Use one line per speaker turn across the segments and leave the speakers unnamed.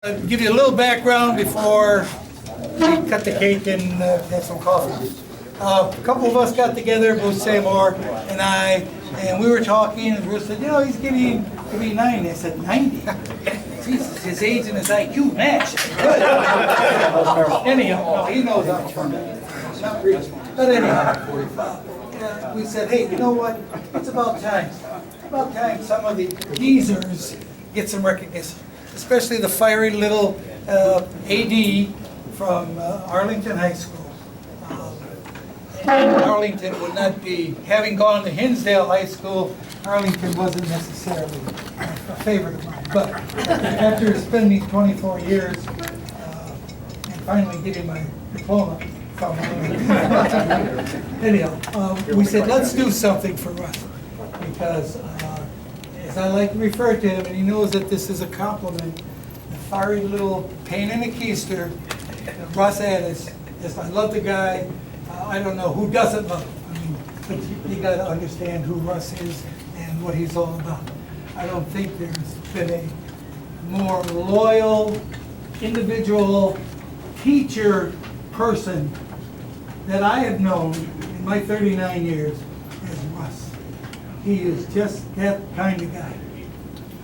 Give you a little background before we cut the cake and have some coffee. A couple of us got together, Bruce Seymour and I, and we were talking, and Bruce said, he's getting to be 90. I said, 90? Jesus, his age and his IQ match. Good. Anyhow, he knows I'm from it. Not really. But anyhow, we said, hey, you know what? It's about time. It's about time some of the geezers get some recognition. Especially the fiery little AD from Arlington High School. Arlington would not be, having gone to Hinsdale High School, Arlington wasn't necessarily a favorite of mine. But after spending 24 years and finally getting my diploma from anyhow, we said, let's do something for Russ. Because as I like to refer to him, and he knows that this is a compliment, the fiery little pain in the keister, Russ Attis, I love the guy. I don't know who doesn't love him. I mean, but you got to understand who Russ is and what he's all about. I don't think there's been a more loyal individual teacher person that I have known in my 39 years as Russ. He is just that kind of guy.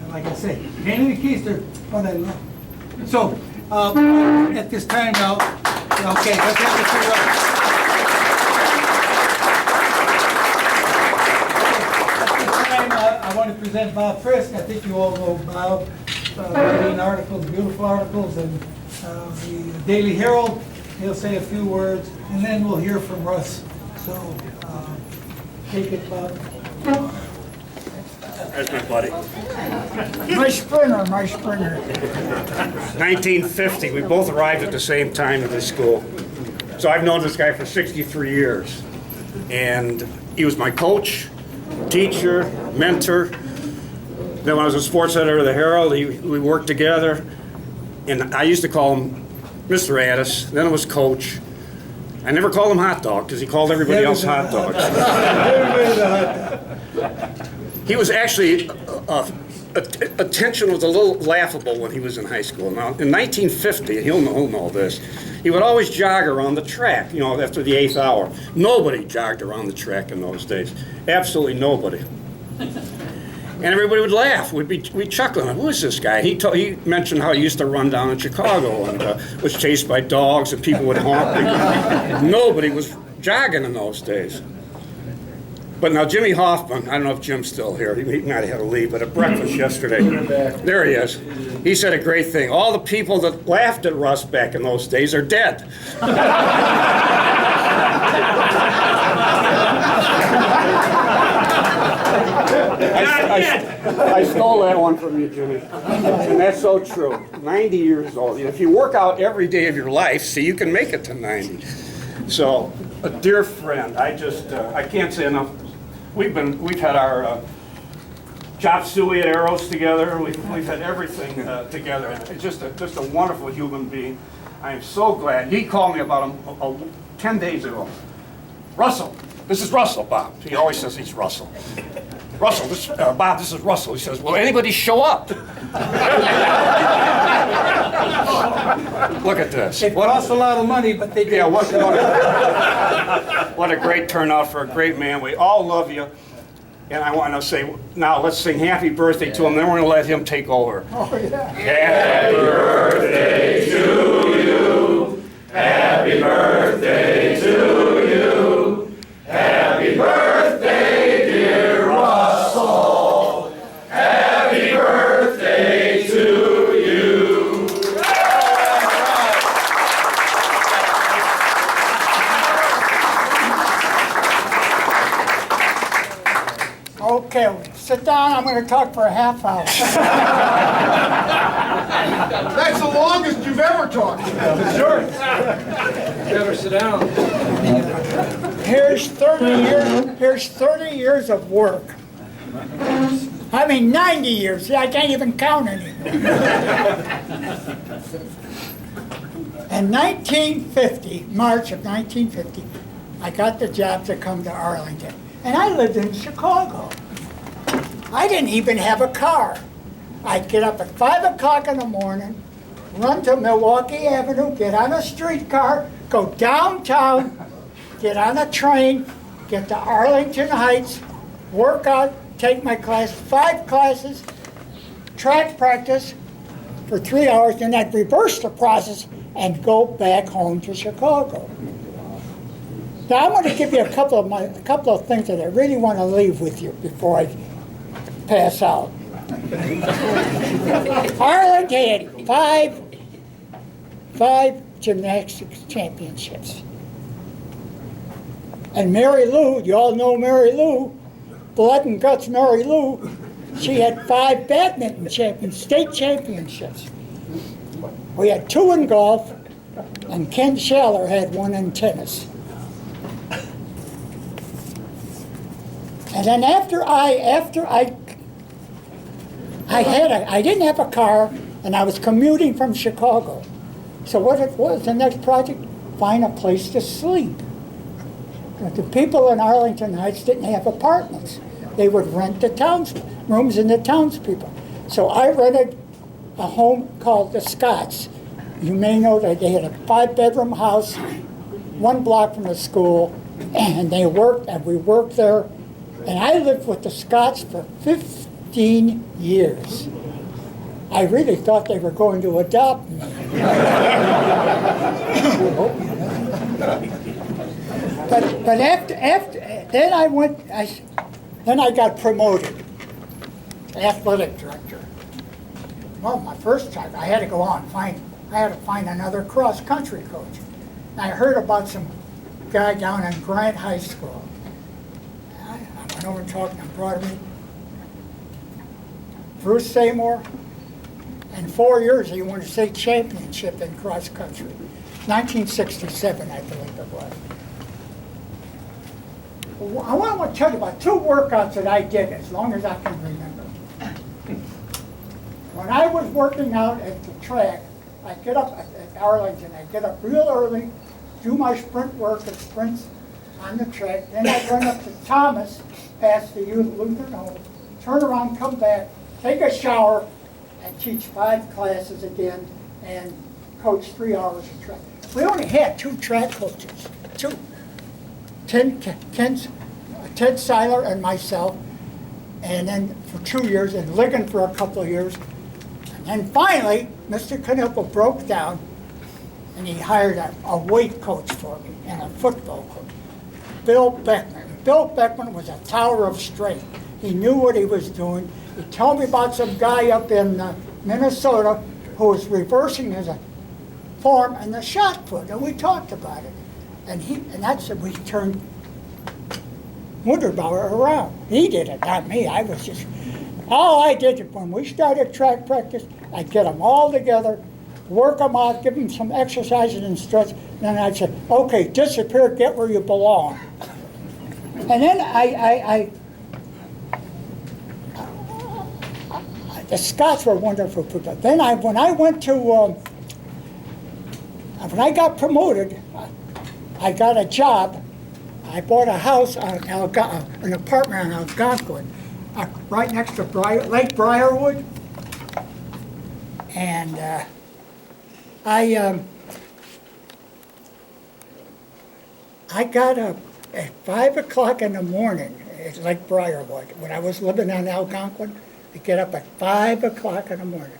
And like I say, pain in the keister, but I love him. So, at this time now, okay, let's have the three Russ. I want to present Bob Frisk. I think you all know Bob, writing articles, beautiful articles, and the Daily Herald. He'll say a few words, and then we'll hear from Russ. So, take it, Bob.
There's my buddy.
My Springer.
1950, we both arrived at the same time at this school. So I've known this guy for 63 years. And he was my coach, teacher, mentor. Then when I was a sports editor of the Herald, we worked together. And I used to call him Mr. Attis. Then it was Coach. I never called him Hot Dog because he called everybody else Hot Dogs. He was actually, attention was a little laughable when he was in high school. Now, in 1950, he'll know this, he would always jog around the track, after the 8th hour. Nobody jogged around the track in those days. Absolutely nobody. And everybody would laugh. We'd chuckle. Who is this guy? He mentioned how he used to run down in Chicago and was chased by dogs and people would honk. Nobody was jogging in those days. But now Jimmy Hoffman, I don't know if Jim's still here. He might have had to leave, but at breakfast yesterday, there he is. He said a great thing. All the people that laughed at Russ back in those days are dead. I stole that one from you, Jimmy. And that's so true. 90 years old. If you work out every day of your life, see, you can make it to 90. So, a dear friend, I can't say enough. We've had our chop suey at Arrows together. We've had everything together. And just a wonderful human being. I am so glad. He called me about 10 days ago. Russell, this is Russell, Bob. He always says he's Russell. Russell, Bob, this is Russell. He says, will anybody show up? Look at this.
It costs a lot of money, but they do.
Yeah, what a great turnout for a great man. We all love you. And I want to say, now let's sing happy birthday to him, then we're going to let him take over.
Oh, yeah.
Happy birthday to you. Happy birthday to you. Happy birthday, dear Russell. Happy birthday to you.
Okay, sit down. I'm going to talk for a half hour.
That's the longest you've ever talked.
Sure. Better sit down.
Here's 30 years of work. I mean, 90 years. See, I can't even count anymore. In 1950, March of 1950, I got the job to come to Arlington. And I lived in Chicago. I didn't even have a car. I'd get up at 5 o'clock in the morning, run to Milwaukee Avenue, get on a streetcar, go downtown, get on a train, get to Arlington Heights, work out, take my class, 5 classes, track practice for 3 hours, then I'd reverse the process and go back home to Chicago. Now I want to give you a couple of things that I really want to leave with you before I pass out. Arlington had five gymnastics championships. And Mary Lou, you all know Mary Lou, Blood and Guts Mary Lou, she had 5 badminton state championships. We had 2 in golf, and Ken Schaller had 1 in tennis. And then after I didn't have a car, and I was commuting from Chicago. So what was the next project? Find a place to sleep. The people in Arlington Heights didn't have apartments. They would rent the rooms in the townspeople. So I rented a home called the Scotts. You may know that they had a 5-bedroom house, 1 block from the school, and we worked there. And I lived with the Scotts for 15 years. I really thought they were going to adopt me. But after then I got promoted to athletic director. Well, my first time I had to go on I had to find another cross country coach. And I heard about some guy down in Grant High School. I went over and talked to him, brought him in. Bruce Seymour. In 4 years, he won a state championship in cross country. 1967, I believe it was. I want to tell you about 2 workouts that I did as long as I can remember. When I was working out at the track, I'd get up at Arlington, I'd get up real early, do my sprint work and sprints on the track, then I'd run up to Thomas, past the Lutheran home, turn around, come back, take a shower, and teach 5 classes again, and coach 3 hours of track. We only had 2 track coaches, 2. Ted Seiler and myself, and then for 2 years, and Ligon for a couple of years. And finally, Mr. Knuppel broke down, and he hired a weight coach for me and a football coach, Bill Beckman. Bill Beckman was a tower of strength. He knew what he was doing. He told me about some guy up in Minnesota who was reversing his form in the shot put, and we talked about it. And that's when we turned Wunderbauer around. He did it, not me. All I did when we started track practice, I'd get them all together, work them out, give them some exercises and stretch, and then I'd say, okay, disappear, get where you belong. And then the Scots were wonderful people. Then when I got promoted, I got a job. I bought a house, an apartment on Algonquin, right next to Lake Briarwood. And I got up at 5 o'clock in the morning at Lake Briarwood. When I was living on Algonquin, I'd get up at 5 o'clock in the morning.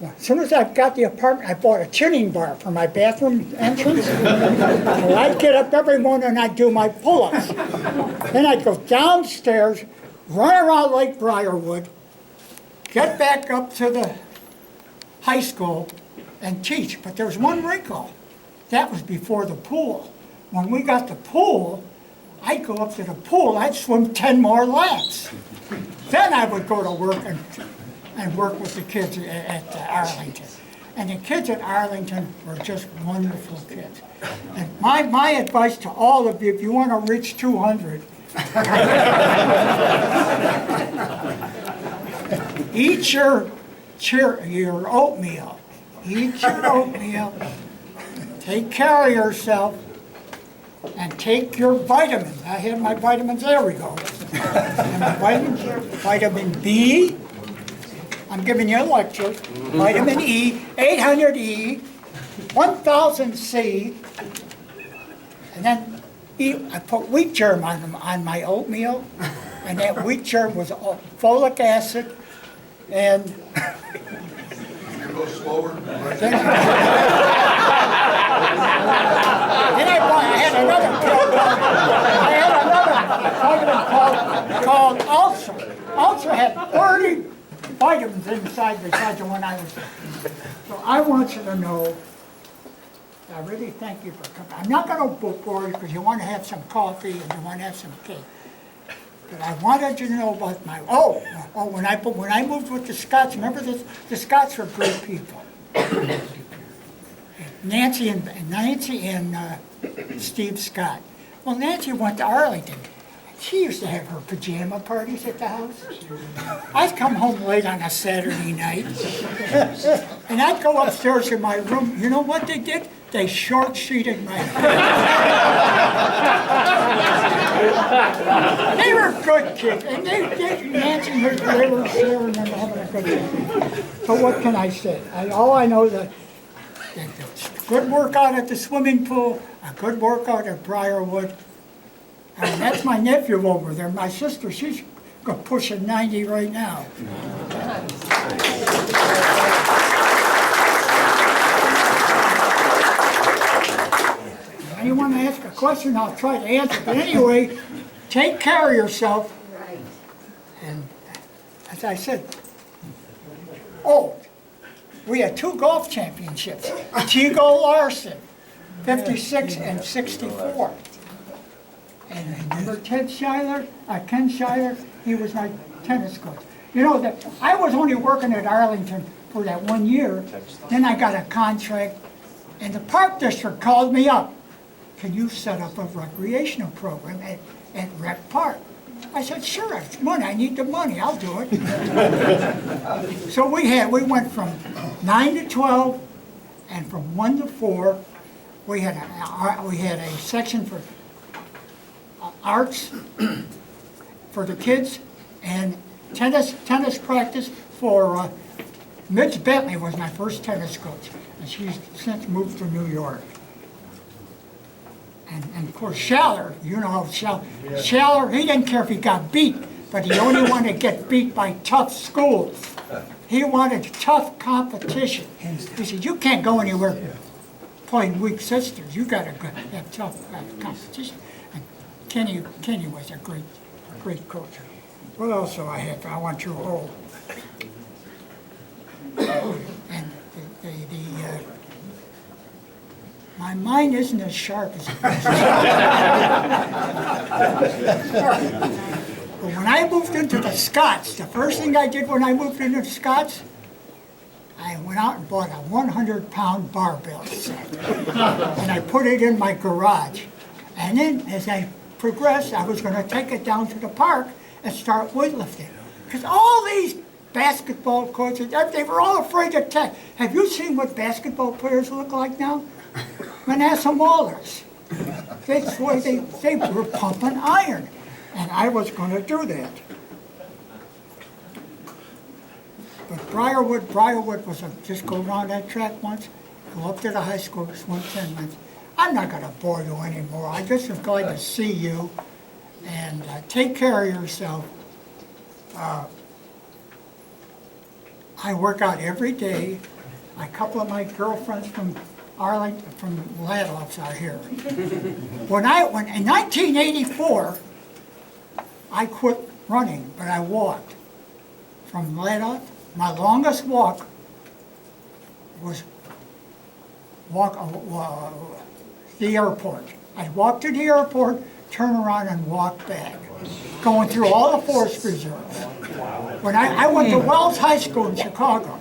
Well, as soon as I got the apartment, I bought a tuning bar for my bathroom entrance. So I'd get up every morning and I'd do my pull-ups. Then I'd go downstairs, run around Lake Briarwood, get back up to the high school and teach. But there was one wrinkle. That was before the pool. When we got the pool, I'd go up to the pool, I'd swim 10 more laps. Then I would go to work and work with the kids at Arlington. And the kids at Arlington were just wonderful kids. And my advice to all of you, if you want to reach 200, eat your oatmeal. Eat your oatmeal. Take care of yourself. And take your vitamins. I have my vitamins, there we go. And my vitamins, vitamin B, I'm giving you a lecture. Vitamin E, 800 E, 1000 C, and then I put wheat germ on my oatmeal, and that wheat germ was all folic acid, and
Go slower.
then I had another vitamin called Ulcer. Ulcer had 30 vitamins inside besides the one I was. So I want you to know, I really thank you for coming. I'm not going to bore you because you want to have some coffee and you want to have some cake. But I wanted you to know about my, when I moved with the Scots, remember this? The Scots were great people. Nancy and Steve Scott. Well, Nancy went to Arlington. She used to have her pajama parties at the house. I'd come home late on a Saturday night, and I'd go upstairs to my room. You know what they did? They short-sheeted my They were good kids, and Nancy and her, they were sharing and having a good time. So what can I say? All I know that a good workout at the swimming pool, a good workout at Briarwood. And that's my nephew over there. My sister, she's pushing 90 right now. You want to ask a question, I'll try to answer. But anyway, take care of yourself. And as I said, we had 2 golf championships. Tigo Larson, 56 and 64. And remember Ken Schuyler, he was my tennis coach. You know, that I was only working at Arlington for that 1 year. Then I got a contract, and the park district called me up. Can you set up a recreational program at Rec Park? I said, sure, it's money. I need the money. I'll do it. So we went from 9 to 12, and from 1 to 4, we had a section for arts for the kids, and tennis practice for Mitch Bentley was my first tennis coach, and she's since moved to New York. And of course, Schaller, you know how Schaller, he didn't care if he got beat, but he only wanted to get beat by tough schools. He wanted tough competition. He said, you can't go anywhere playing weak sisters. You got to have tough competition. And Kenny was a great coach. What else do I have? I want you all. And my mind isn't as sharp as it was. But when I moved into the Scots, the first thing I did when I moved into the Scots, I went out and bought a 100-pound barbell set. And I put it in my garage. And then as I progressed, I was going to take it down to the park and start weightlifting. Because all these basketball coaches, they were all afraid to take. Have you seen what basketball players look like now? Manasseh Wallers. That's why they were pumping iron. And I was going to do that. But Briarwood was just go around that track once, go up to the high school, swim 10 minutes. I'm not going to bore you anymore. I just am glad to see you. And take care of yourself. I work out every day. A couple of my girlfriends from Arlington, from Ladoff's are here. When in 1984, I quit running, but I walked from Ladoff. My longest walk was the airport. I'd walk to the airport, turn around and walk back, going through all the forest reserves. When I went to Wells High School in Chicago,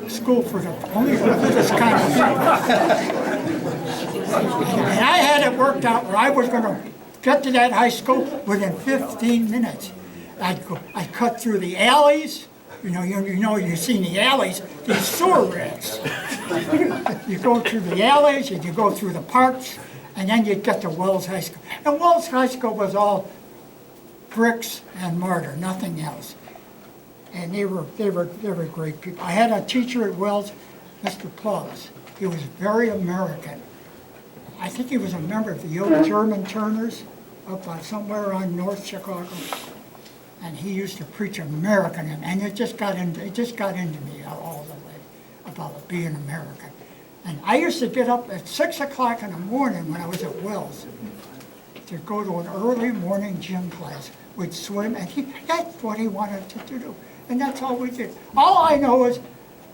school for only for this kind of people. And I had it worked out where I was going to get to that high school within 15 minutes. I'd cut through the alleys. You've seen the alleys, these sewer rats. You go through the alleys and you go through the parks, and then you'd get to Wells High School. And Wells High School was all bricks and mortar, nothing else. And they were great people. I had a teacher at Wells, Mr. Paulus. He was very American. I think he was a member of the old German Turners up somewhere around North Chicago. And he used to preach American, and it just got into me all the way about being American. And I used to get up at 6 o'clock in the morning when I was at Wells to go to an early morning gym class. We'd swim, and that's what he wanted to do. And that's all we did. All I know is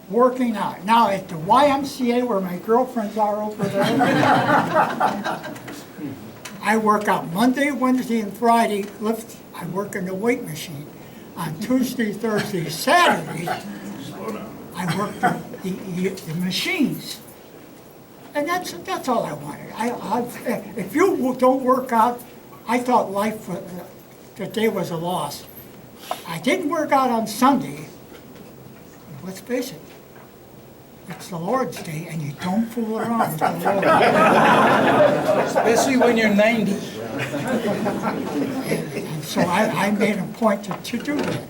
working out. Now, at the YMCA, where my girlfriends are over there, I work out Monday, Wednesday, and Friday. I work in the weight machine. On Tuesday, Thursday, Saturday, I work the machines. And that's all I wanted. If you don't work out, I thought life today was a loss. I didn't work out on Sunday. Let's face it, it's the Lord's Day, and you don't fool around with the Lord.
Especially when you're 90.
And so I made a point to do that.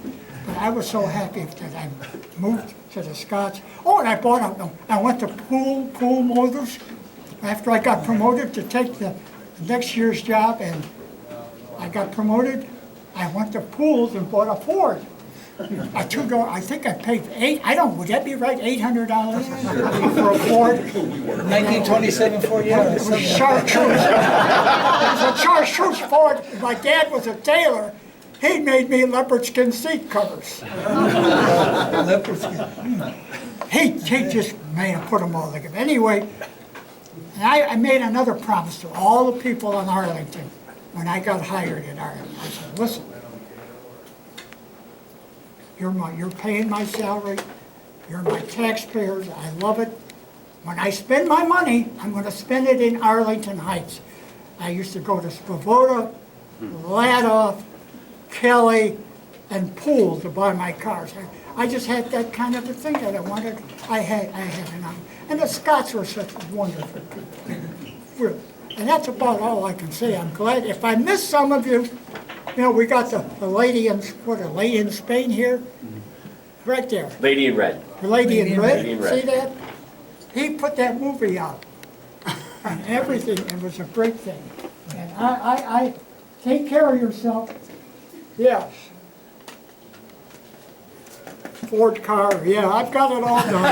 But I was so happy that I moved to the Scots. Oh, and I went to Pool Motors after I got promoted to take the next year's job, and I got promoted. I went to Pools and bought a Ford. A two-door, I think I paid would that be right, $800 for a Ford?
1927 Ford, yeah.
It was chartreuse. It was a chartreuse Ford. My dad was a tailor. He made me leopard skin seat covers.
Leopard skin.
He just put them all together. Anyway, and I made another promise to all the people in Arlington when I got hired in Arlington. I said, listen, you're paying my salary, you're my taxpayers, I love it. When I spend my money, I'm going to spend it in Arlington Heights. I used to go to Spavoda, Ladoff, Kelly, and Poole to buy my cars. I just had that kind of a thing that I wanted. I had enough. And the Scots were such wonderful people. Really. And that's about all I can say. I'm glad. If I miss some of you, we got the lady in Spain here, right there.
Lady in Red.
The lady in red.
Lady in Red.
See that? He put that movie out and everything. It was a great thing. And I take care of yourself. Yes. Ford car. Yeah, I've got it all done.